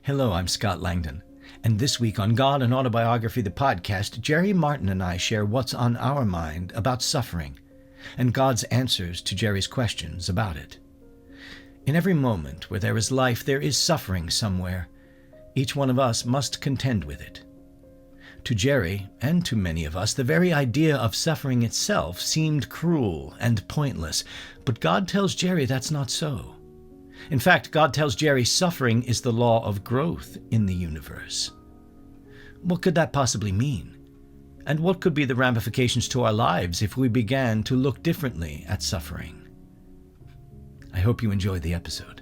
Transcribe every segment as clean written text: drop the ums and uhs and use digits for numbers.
Hello, I'm Scott Langdon, and this week on God and Autobiography, the podcast, Jerry Martin and I share what's on our mind about suffering and God's answers to Jerry's questions about it. In every moment where there is life, there is suffering somewhere. Each one of us must contend with it. To Jerry, and to many of us, the very idea of suffering itself seemed cruel and pointless, but God tells Jerry that's not so. In fact, God tells Jerry suffering is the law of growth in the universe. What could that possibly mean? And what could be the ramifications to our lives if we began to look differently at suffering? I hope you enjoyed the episode.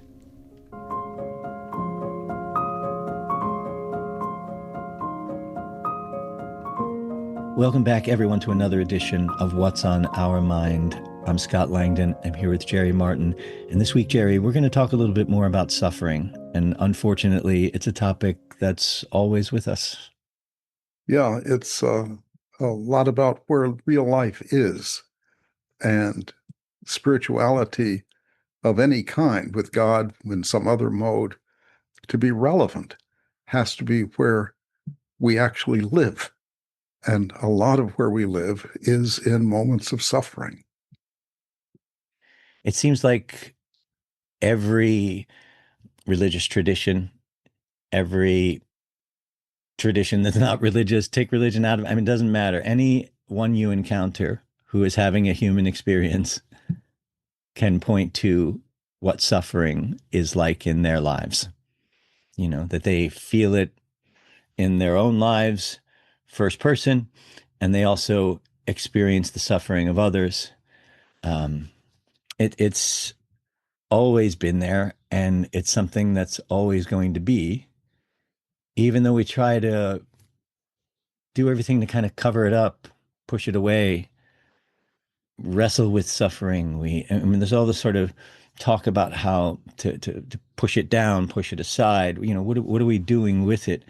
Welcome back, everyone, to another edition of What's on Our Mind. I'm Scott Langdon. I'm here with Jerry Martin. And this week, Jerry, we're going to talk a little bit more about suffering. And unfortunately, it's a topic that's always with us. Yeah, it's a lot about where real life is, and spirituality of any kind with God in some other mode to be relevant has to be where we actually live. And a lot of where we live is in moments of suffering. It seems like every religious tradition, every tradition that's not religious, take religion out of it, it doesn't matter. Anyone you encounter who is having a human experience can point to what suffering is like in their lives. You know, that they feel it in their own lives, first person, and they also experience the suffering of others. It's always been there, and it's something that's always going to be, even though we try to do everything to kind of cover it up, push it away, wrestle with suffering. There's all this sort of talk about how to push it down, push it aside. You know, what are we doing with it?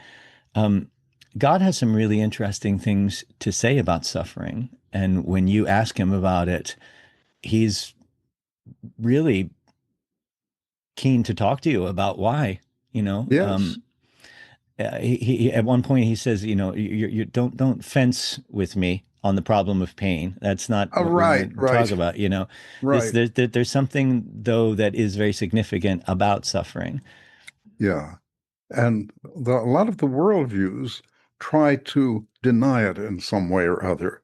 God has some really interesting things to say about suffering. And when you ask him about it, he's really keen to talk to you about why, you know. Yes. He at one point he says, you know, you don't fence with me on the problem of pain. That's not what we Right, want to talk right, about, you know. right. There's something, though, that is very significant about suffering. Yeah. And a lot of the worldviews try to deny it in some way or other.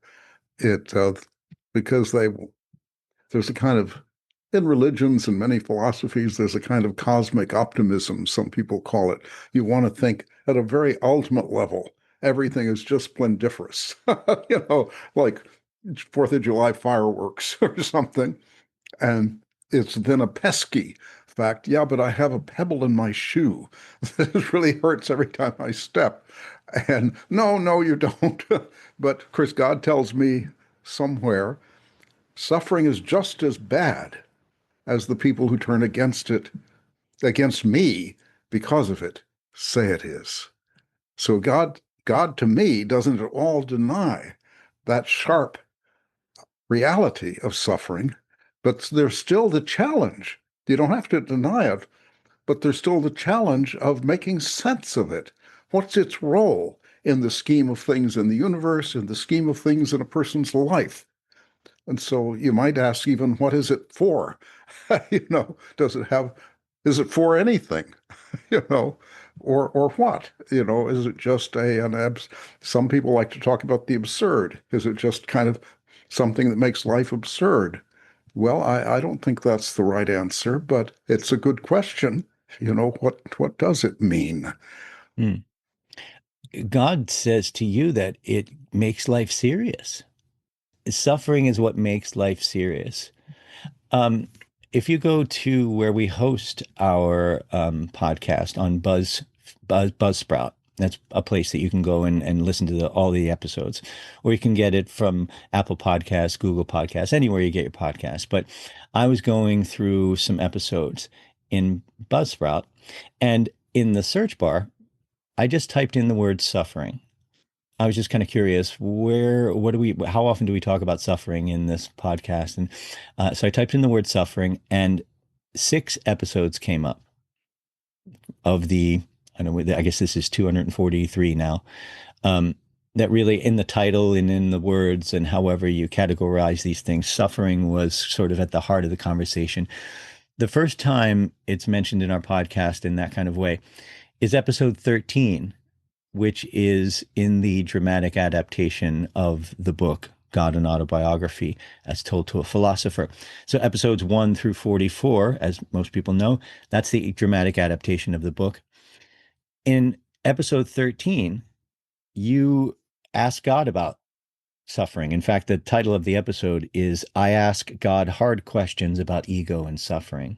Because there's a kind of, in religions and many philosophies, there's a kind of cosmic optimism, some people call it. You want to think at a very ultimate level, everything is just splendiferous, like Fourth of July fireworks or something. And it's then a pesky fact. Yeah, but I have a pebble in my shoe. This really hurts every time I step. And no, you don't. But of course, God tells me somewhere suffering is just as bad as the people who turn against me because of it, say it is. So God to me doesn't at all deny that sharp reality of suffering, but there's still the challenge. You don't have to deny it, but there's still the challenge of making sense of it. What's its role in the scheme of things in the universe, in the scheme of things in a person's life? And so you might ask even, what is it for? Is it for anything? Or what? Is it just some people like to talk about the absurd. Is it just kind of something that makes life absurd? Well, I don't think that's the right answer, but it's a good question. What does it mean? Mm. God says to you that it makes life serious. Suffering is what makes life serious. If you go to where we host our podcast on Buzzsprout, that's a place that you can go and listen to all the episodes, or you can get it from Apple Podcasts, Google Podcasts, anywhere you get your podcasts. But I was going through some episodes in Buzzsprout, and in the search bar, I just typed in the word suffering. I was just kind of curious, how often do we talk about suffering in this podcast? And so I typed in the word suffering, and 6 episodes came up of the I know, I guess this is 243 now, that really in the title and in the words and however you categorize these things, suffering was sort of at the heart of the conversation. The first time it's mentioned in our podcast in that kind of way is episode 13, which is in the dramatic adaptation of the book God, an Autobiography, as told to a philosopher. So episodes 1 through 44, as most people know, that's the dramatic adaptation of the book. In episode 13, you ask God about suffering. In fact, the title of the episode is I Ask God Hard Questions About Ego and Suffering.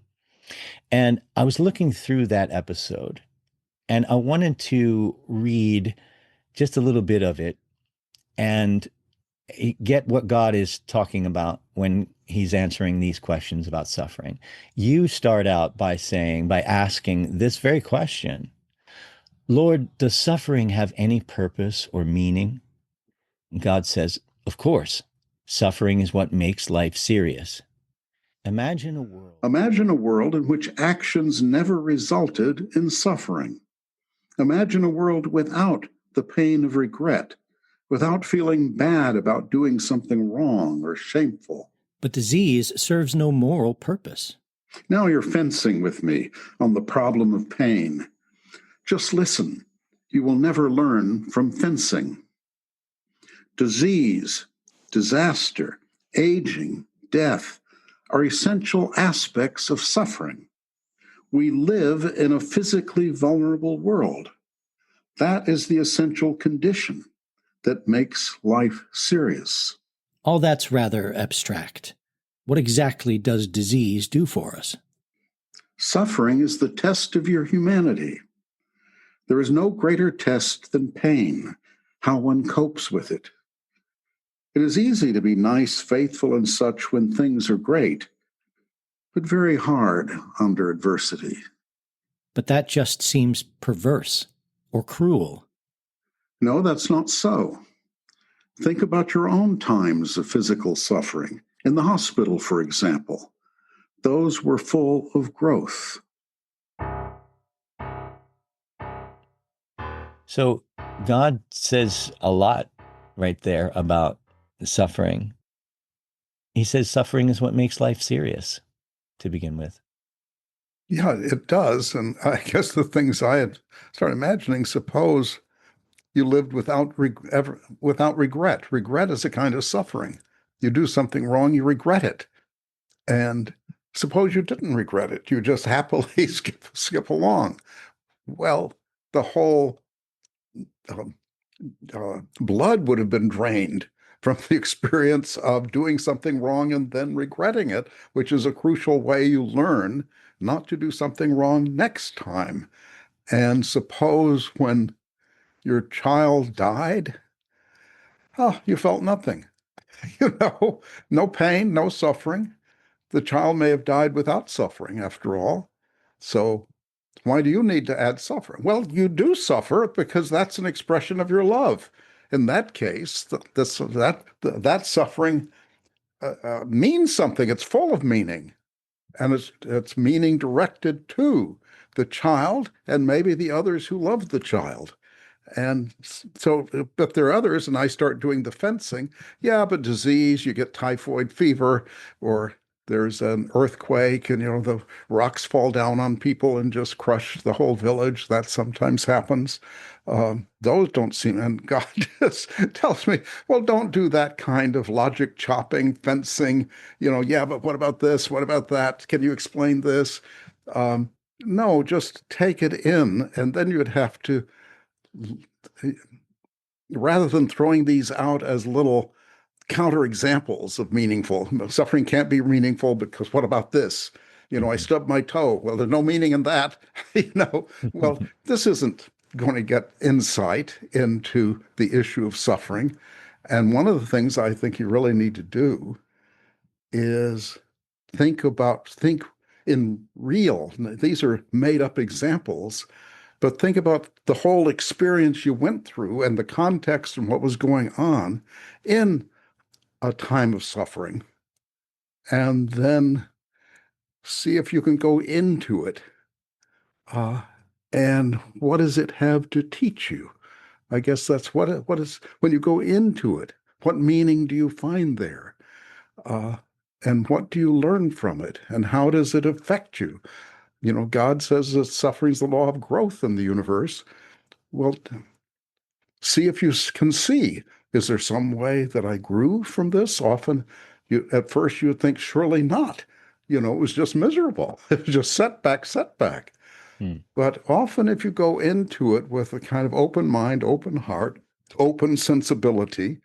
And I was looking through that episode, and I wanted to read just a little bit of it and get what God is talking about when he's answering these questions about suffering. You start out by asking this very question: Lord, does suffering have any purpose or meaning? God says, of course, suffering is what makes life serious. Imagine a world. Imagine a world in which actions never resulted in suffering. Imagine a world without the pain of regret, without feeling bad about doing something wrong or shameful. But disease serves no moral purpose. Now you're fencing with me on the problem of pain. Just listen. You will never learn from fencing. Disease, disaster, aging, death are essential aspects of suffering. We live in a physically vulnerable world. That is the essential condition that makes life serious. All that's rather abstract. What exactly does disease do for us? Suffering is the test of your humanity. There is no greater test than pain, how one copes with it. It is easy to be nice, faithful, and such when things are great, but very hard under adversity. But that just seems perverse or cruel. No, that's not so. Think about your own times of physical suffering. In the hospital, for example, those were full of growth. So God says a lot right there about suffering. He says suffering is what makes life serious, to begin with. Yeah, it does. And I guess the things I had started imagining, suppose you lived without regret. Regret is a kind of suffering. You do something wrong, you regret it. And suppose you didn't regret it. You just happily skip along. Well, the whole blood would have been drained from the experience of doing something wrong and then regretting it, which is a crucial way you learn not to do something wrong next time. And suppose when your child died, oh, you felt nothing. No pain, no suffering. The child may have died without suffering after all. So why do you need to add suffering? Well, you do suffer because that's an expression of your love. In that case, that suffering means something. It's full of meaning, and it's meaning directed to the child and maybe the others who love the child. And so, but there are others, and I start doing the fencing. Yeah, but disease, you get typhoid fever, or there's an earthquake, and the rocks fall down on people and just crush the whole village. That sometimes happens. Those don't seem, and God just tells me, well, don't do that kind of logic chopping, fencing. Yeah, but what about this? What about that? Can you explain this? No, just take it in, and then you'd have to, rather than throwing these out as little counterexamples of meaningful. Suffering can't be meaningful because what about this? I stubbed my toe. Well, there's no meaning in that. Well, this isn't going to get insight into the issue of suffering. And one of the things I think you really need to do is think in real, these are made up examples, but think about the whole experience you went through and the context and what was going on in a time of suffering, and then see if you can go into it And what does it have to teach you? I guess that's what is, when you go into it, what meaning do you find there? Uh, and what do you learn from it? And how does it affect you? You know, God says that suffering is the law of growth in the universe. Well, see if you can see. Is there some way that I grew from this? Often, at first, you would think, surely not. You know, it was just miserable. It was just setback, setback. Hmm. But often, if you go into it with a kind of open mind, open heart, open sensibility,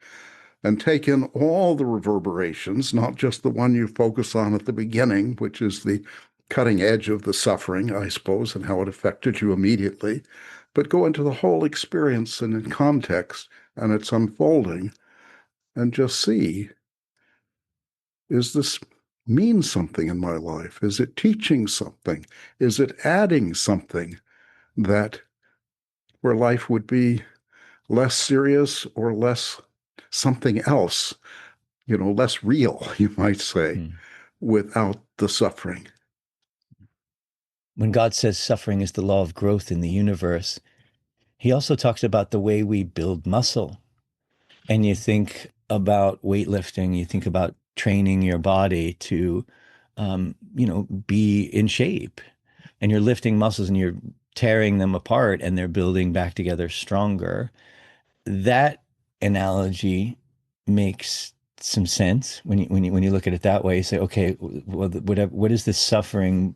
and take in all the reverberations, not just the one you focus on at the beginning, which is the cutting edge of the suffering, I suppose, and how it affected you immediately, but go into the whole experience and in context and its unfolding and just see, is this mean something in my life? Is it teaching something? Is it adding something that where life would be less serious or less something else, you know, less real, you might say, Hmm. without the suffering? When God says suffering is the law of growth in the universe, he also talks about the way we build muscle. And you think about weightlifting, you think about training your body to, be in shape. And you're lifting muscles and you're tearing them apart and they're building back together stronger. That analogy makes some sense when you look at it that way. You say, okay, well, what is this suffering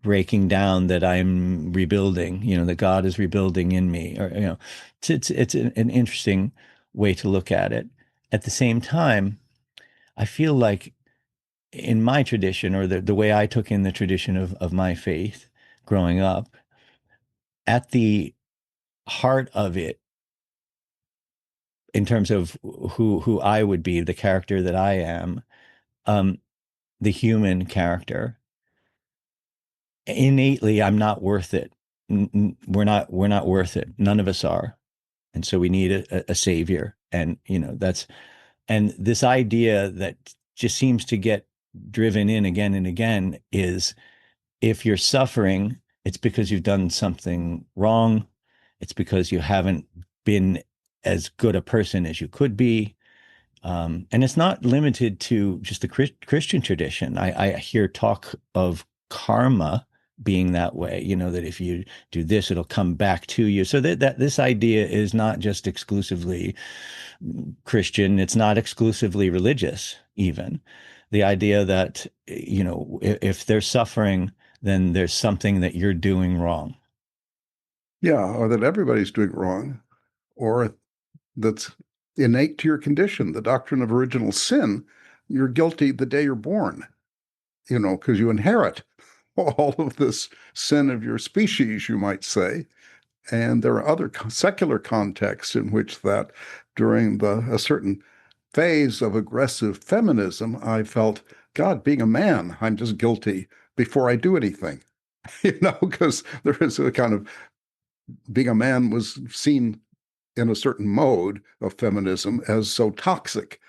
breaking down that I'm rebuilding, that God is rebuilding in me, or, it's an interesting way to look at it. At the same time, I feel like in my tradition, or the way I took in the tradition of my faith growing up, at the heart of it, in terms of who I would be, the character that I am, um, the human character, innately, I'm not worth it. We're not worth it. None of us are. And so we need a savior. And, and this idea that just seems to get driven in again and again is, if you're suffering, it's because you've done something wrong. It's because you haven't been as good a person as you could be. And it's not limited to just the Christian tradition. I hear talk of karma being that way, that if you do this, it'll come back to you. So that this idea is not just exclusively Christian, it's not exclusively religious, even. The idea that, if they're suffering, then there's something that you're doing wrong. Yeah, or that everybody's doing wrong, or that's innate to your condition. The doctrine of original sin, you're guilty the day you're born, because you inherit all of this sin of your species, you might say. And there are other secular contexts in which that, during a certain phase of aggressive feminism, I felt, God, being a man, I'm just guilty before I do anything, because there is a kind of, being a man was seen in a certain mode of feminism as so toxic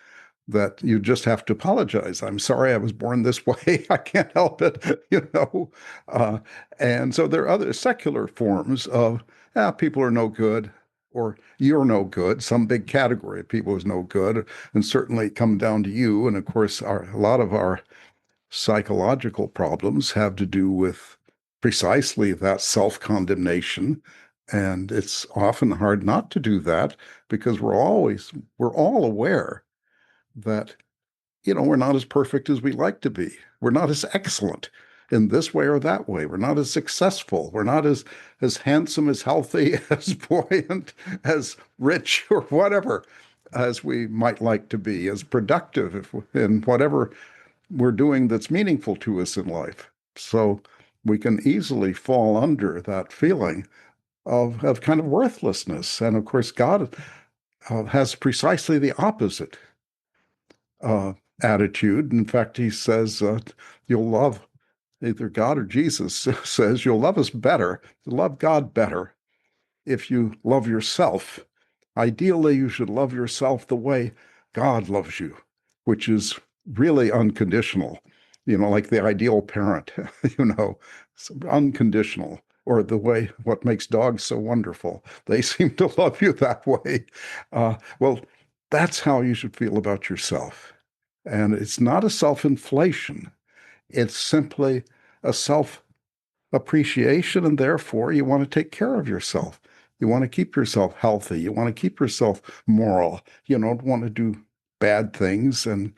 that you just have to apologize. I'm sorry I was born this way. I can't help it. And so there are other secular forms of, people are no good, or you're no good. Some big category of people is no good, and certainly come down to you. And of course, a lot of our psychological problems have to do with precisely that self-condemnation. And it's often hard not to do that, because we're all aware that, we're not as perfect as we like to be. We're not as excellent in this way or that way. We're not as successful. We're not as handsome, as healthy, as buoyant, as rich, or whatever, as we might like to be, as productive in whatever we're doing that's meaningful to us in life. So we can easily fall under that feeling of kind of worthlessness. And of course, God has precisely the opposite uh, attitude. In fact, he says, you'll love, either God or Jesus says, you'll love us better, love God better, if you love yourself. Ideally, you should love yourself the way God loves you, which is really unconditional, like the ideal parent, it's unconditional. or the way what makes dogs so wonderful. They seem to love you that way. Well, that's how you should feel about yourself. And it's not a self-inflation. It's simply a self-appreciation, and therefore you want to take care of yourself. You want to keep yourself healthy. You want to keep yourself moral. You don't want to do bad things and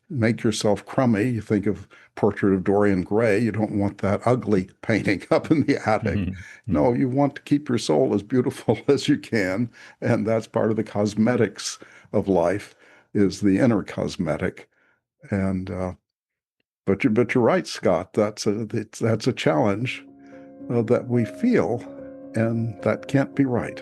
make yourself crummy. You think of Portrait of Dorian Gray. You don't want that ugly painting up in the attic. Mm-hmm. No, you want to keep your soul as beautiful as you can, and that's part of the cosmetics of life, is the inner cosmetic. And but you're right, Scott. That's a challenge that we feel, and that can't be right.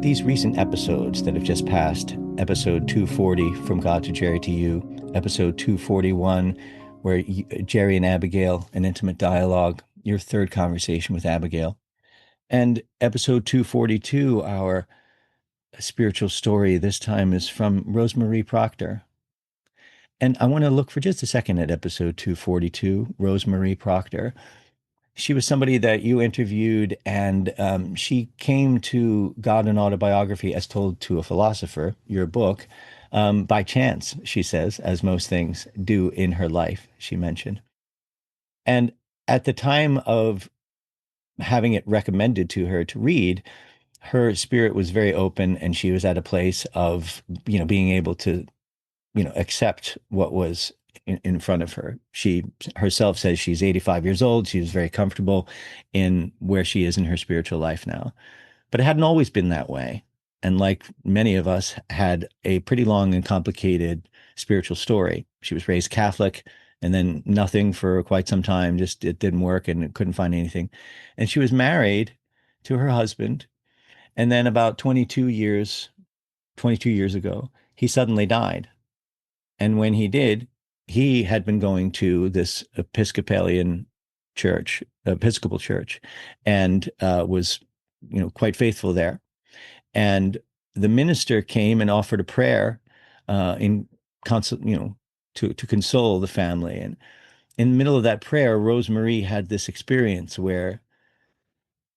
These recent episodes that have just passed, episode 240, From God to Jerry to You, episode 241, where Jerry and Abigail, an intimate dialogue, your third conversation with Abigail, and episode 242, our spiritual story, this time is from Rosemarie Proctor. And I want to look for just a second at episode 242, Rosemarie Proctor. She was somebody that you interviewed, and she came to God and Autobiography as told to a philosopher, your book, by chance, she says, as most things do in her life, she mentioned. And at the time of having it recommended to her to read, her spirit was very open, and she was at a place of, being able to, accept what was in front of her. She herself says she's 85 years old. She was very comfortable in where she is in her spiritual life now. But it hadn't always been that way. And like many of us, had a pretty long and complicated spiritual story. She was raised Catholic, and then nothing for quite some time. Just it didn't work, and couldn't find anything. And she was married to her husband. And then about 22 years ago, he suddenly died. And when he did, he had been going to this Episcopal church, and was, quite faithful there. And the minister came and offered a prayer, in console, to console the family. And in the middle of that prayer, Rosemarie had this experience where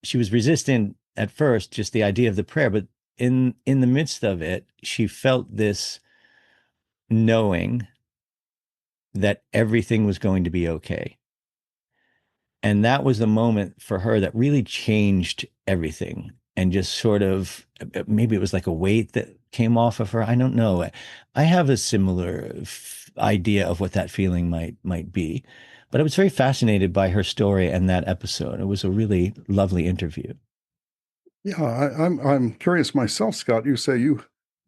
she was resistant at first, just the idea of the prayer, but in the midst of it, she felt this knowing that everything was going to be okay. And that was the moment for her that really changed everything, and just sort of, maybe it was like a weight that came off of her. I don't know. I have a similar idea of what that feeling might be, but I was very fascinated by her story and that episode. It was a really lovely interview. Yeah, I'm curious myself, Scott. You say you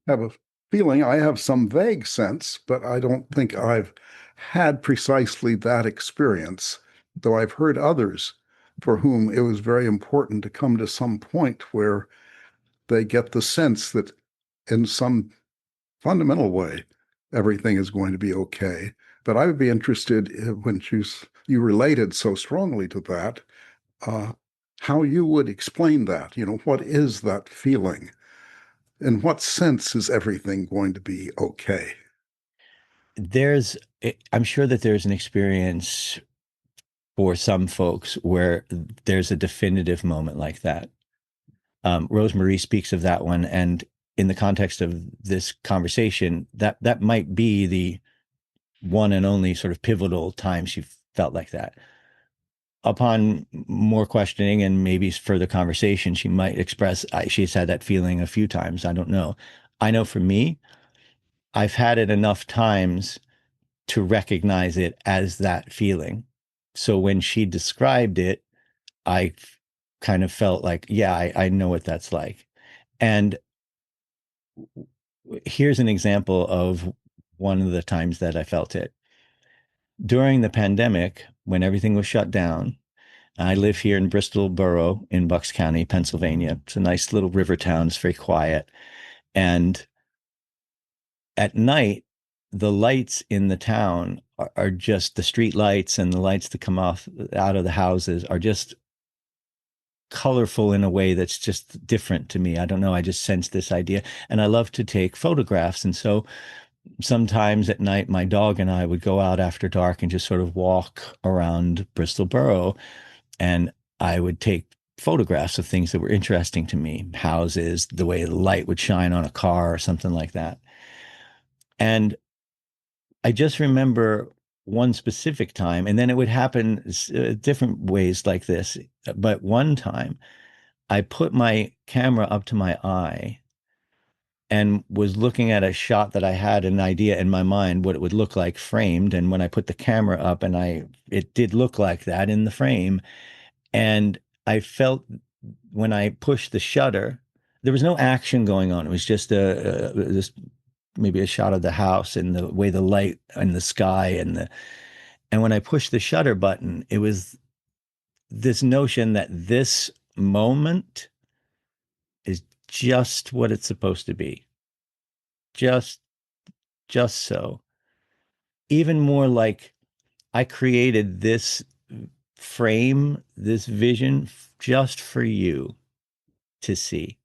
have a feeling. I have some vague sense, but I don't think I've had precisely that experience, though I've heard others for whom it was very important to come to some point where they get the sense that in some fundamental way, everything is going to be okay. But I would be interested when you related so strongly to that, how you would explain that. What is that feeling? In what sense is everything going to be okay? I'm sure that there's an experience for some folks where there's a definitive moment like that. Rosemarie speaks of that one, and in the context of this conversation, that might be the one and only sort of pivotal time she felt like that. Upon more questioning and maybe further conversation, she might express she's had that feeling a few times. I don't know. I know for me, I've had it enough times to recognize it as that feeling. So when she described it, I kind of felt like, yeah, I know what that's like. And here's an example of one of the times that I felt it. During the pandemic, when everything was shut down. I live here in Bristol Borough in Bucks County, Pennsylvania. It's a nice little river town. It's very quiet. And at night, the lights in the town are just the street lights, and the lights that come off out of the houses are just colorful in a way that's just different to me. I don't know. I just sense this idea. And I love to take photographs. And so sometimes at night, my dog and I would go out after dark and just sort of walk around Bristol Borough. And I would take photographs of things that were interesting to me, houses, the way the light would shine on a car or something like that. And I just remember one specific time, and then it would happen different ways like this. But one time I put my camera up to my eye and was looking at a shot that I had an idea in my mind what it would look like framed. And when I put the camera up, and it did look like that in the frame. And I felt when I pushed the shutter, there was no action going on. It was just this maybe a shot of the house and the way the light and the sky and when I pushed the shutter button, it was this notion that this moment is just what it's supposed to be. Just so. Even more like I created this frame, this vision just for you to see.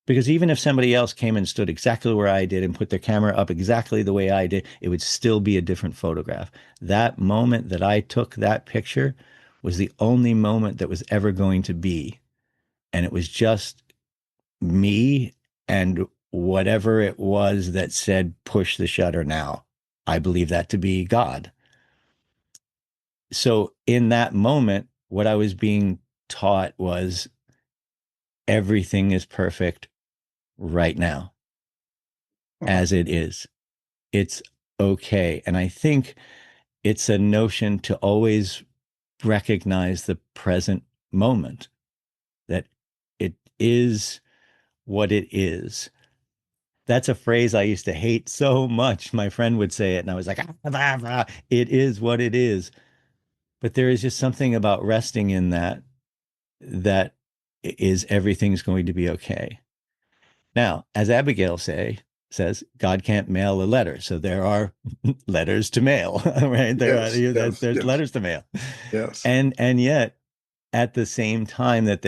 Because even if somebody else came and stood exactly where I did and put their camera up exactly the way I did, it would still be a different photograph. That moment that I took that picture was the only moment that was ever going to be. And it was just me and whatever it was that said, push the shutter now. I believe that to be God. So in that moment, what I was being taught was everything is perfect right now, as it is. It's okay. And I think it's a notion to always recognize the present moment, that it is what it is. That's a phrase I used to hate so much. My friend would say it, and I was like, it is what it is. But there is just something about resting in that is everything's going to be okay. Now, as Abigail says, God can't mail a letter. So there are letters to mail, right? There's Yes. letters to mail. Yes. And yet at the same time that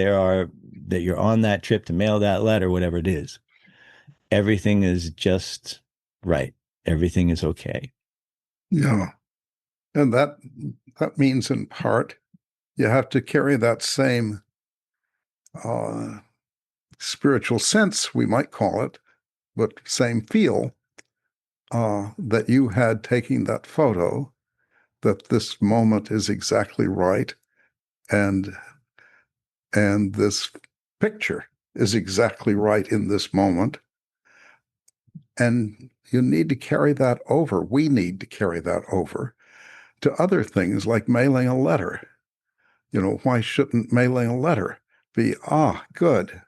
you're on that trip to mail that letter, whatever it is, everything is just right. Everything is okay. Yeah. And that means in part you have to carry that same spiritual sense, we might call it, but same feel that you had taking that photo, that this moment is exactly right, and this picture is exactly right in this moment. And you need to carry that over. We need to carry that over to other things like mailing a letter. Why shouldn't mailing a letter be, good,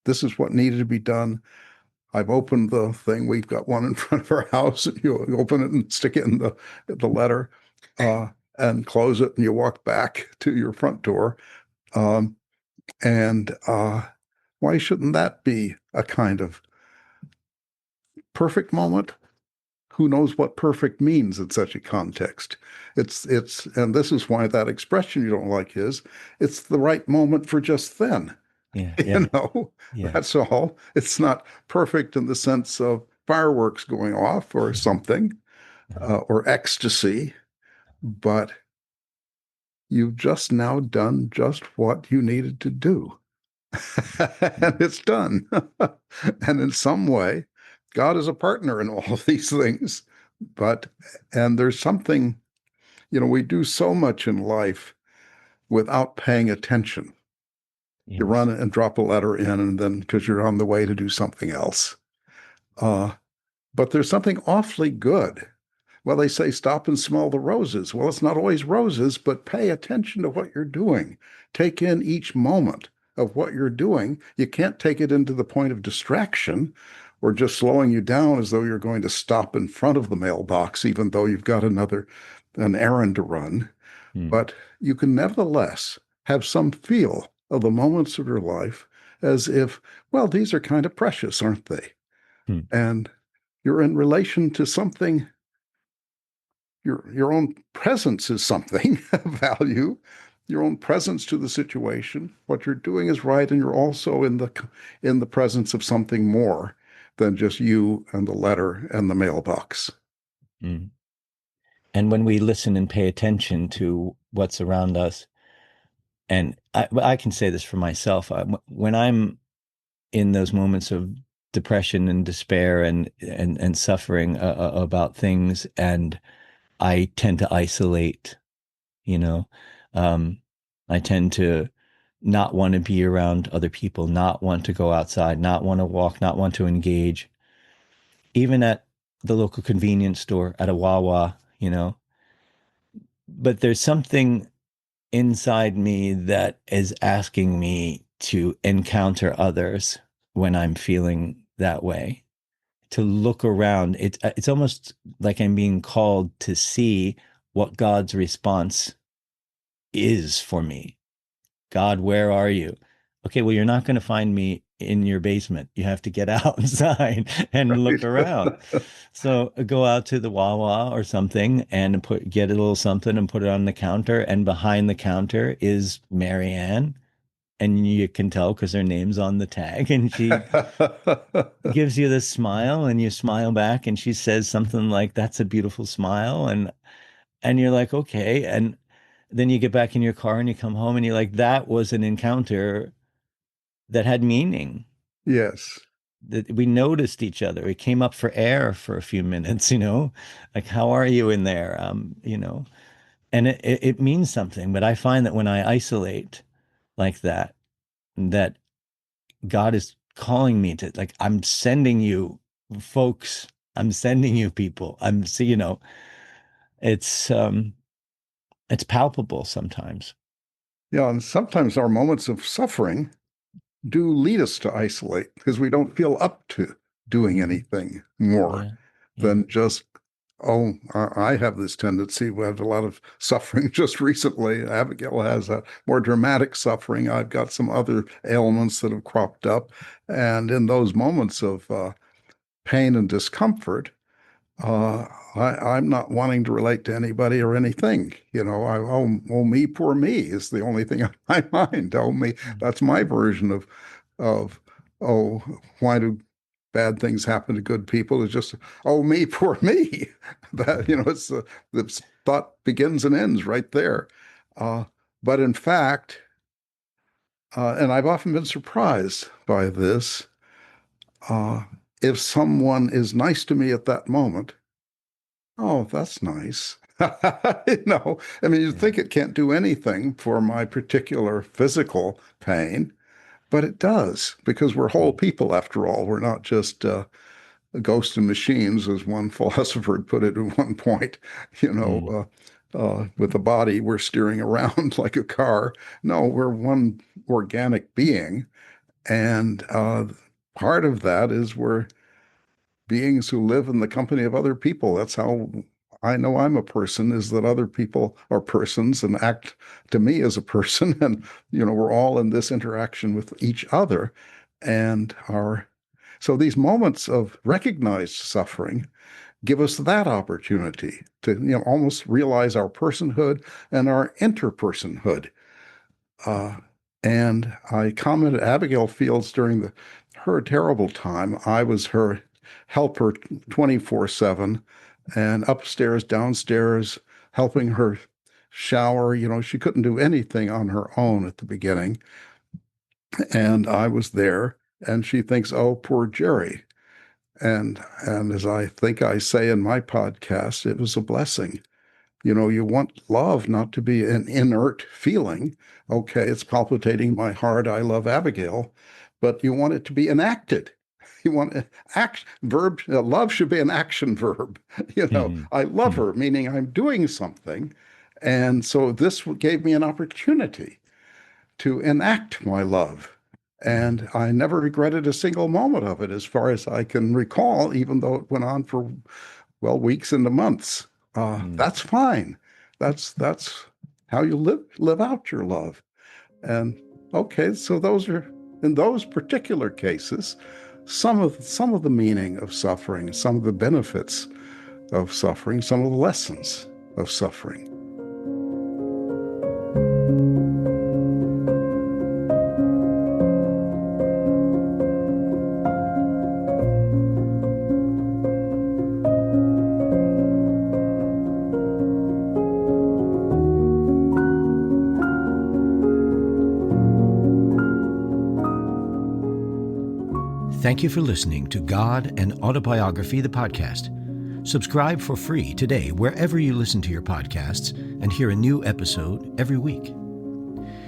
this is what needed to be done. I've opened the thing. We've got one in front of our house. And you open it and stick it in the letter and close it, and you walk back to your front door. And why shouldn't that be a kind of perfect moment? Who knows what perfect means in such a context? It's and this is why that expression you don't like is, it's the right moment for just then. Yeah. Yeah. That's all. It's not perfect in the sense of fireworks going off or something, or ecstasy, but you've just now done just what you needed to do. And it's done. And in some way, God is a partner in all of these things. And there's something, we do so much in life without paying attention. Yes. You run and drop a letter in, and then because you're on the way to do something else. But there's something awfully good. Well, they say stop and smell the roses. Well, it's not always roses, but pay attention to what you're doing. Take in each moment of what you're doing. You can't take it into the point of distraction or just slowing you down as though you're going to stop in front of the mailbox, even though you've got an errand to run. Mm. but you can nevertheless have some feel of the moments of your life as if, well, these are kind of precious, aren't they? Mm. And you're in relation to something. Your own presence is something of value. Your own presence to the situation. What you're doing is right, and you're also in the presence of something more than just you and the letter and the mailbox. Mm. And when we listen and pay attention to what's around us, and I can say this for myself, when I'm in those moments of depression and despair and suffering about things, and I tend to isolate, you know, um, I tend to not want to be around other people, not want to go outside, not want to walk, not want to engage, even at the local convenience store, at a Wawa, But there's something inside me that is asking me to encounter others when I'm feeling that way, to look around. It's almost like I'm being called to see what God's response is for me. God, where are you? Okay, well, you're not going to find me in your basement. You have to get outside and look around. Right? So go out to the Wawa or something and get a little something and put it on the counter. And behind the counter is Marianne. And you can tell because her name's on the tag. And she gives you this smile and you smile back and she says something like, "That's a beautiful smile." And you're like, okay. And then you get back in your car and you come home and you're like, that was an encounter that had meaning. Yes. That we noticed each other. We came up for air for a few minutes, like, how are you in there? And it means something. But I find that when I isolate like that, that God is calling me to, like, I'm sending you folks, I'm sending you people. It's it's palpable sometimes. Yeah, and sometimes our moments of suffering do lead us to isolate because we don't feel up to doing Mm-hmm. anything more Yeah. Yeah. than just, oh, I have this tendency. We have a lot of suffering just recently. Abigail has a more dramatic suffering. I've got some other ailments that have cropped up. And in those moments of pain and discomfort, I'm not wanting to relate to anybody or anything. Oh, me, poor me is the only thing on my mind. Oh, me, that's my version of, oh, why do bad things happen to good people? It's just, oh, me, poor me. It's the thought begins and ends right there. Uh, but in fact, and I've often been surprised by this, uh, if someone is nice to me at that moment, oh, that's nice. I mean, you'd Yeah. think it can't do anything for my particular physical pain, but it does because we're whole Mm. people after all. We're not just ghosts and machines, as one philosopher had put it at one point, Mm. with a body we're steering around like a car. No, we're one organic being. And part of that is we're beings who live in the company of other people. That's how I know I'm a person, is that other people are persons and act to me as a person. And, we're all in this interaction with each other. And so these moments of recognized suffering give us that opportunity to, almost realize our personhood and our interpersonhood. Uh, and I commented, Abigail feels during her terrible time, I was her helper 24/7 and upstairs, downstairs, helping her shower. She couldn't do anything on her own at the beginning. And I was there, and she thinks, oh, poor Jerry. And as I think I say in my podcast, it was a blessing. You want love not to be an inert feeling. Okay, it's palpitating my heart. I love Abigail, but you want it to be enacted. You want verb. Love should be an action verb. Mm. I love Mm. her, meaning I'm doing something, and so this gave me an opportunity to enact my love. Mm. And I never regretted a single moment of it, as far as I can recall, even though it went on for, well, weeks into months. Mm. That's fine. That's how you live out your love. And okay, so those are, in those particular cases, some of the meaning of suffering, some of the benefits of suffering, some of the lessons of suffering. Thank you for listening to God and Autobiography, the podcast. Subscribe for free today wherever you listen to your podcasts and hear a new episode every week.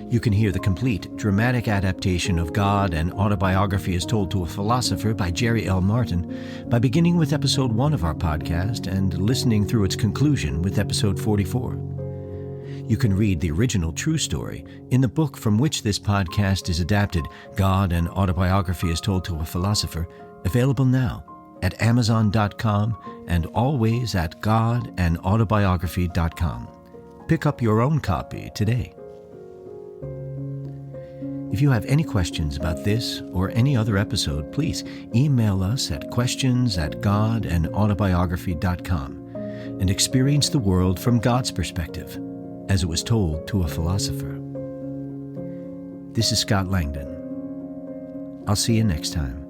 You can hear the complete dramatic adaptation of God and Autobiography as Told to a Philosopher by Jerry L. Martin by beginning with episode 1 of our podcast and listening through its conclusion with episode 44. You can read the original true story in the book from which this podcast is adapted, God and Autobiography as Told to a Philosopher, available now at Amazon.com and always at godandautobiography.com. Pick up your own copy today. If you have any questions about this or any other episode, please email us at questions@godandautobiography.com and experience the world from God's perspective, as it was told to a philosopher. This is Scott Langdon. I'll see you next time.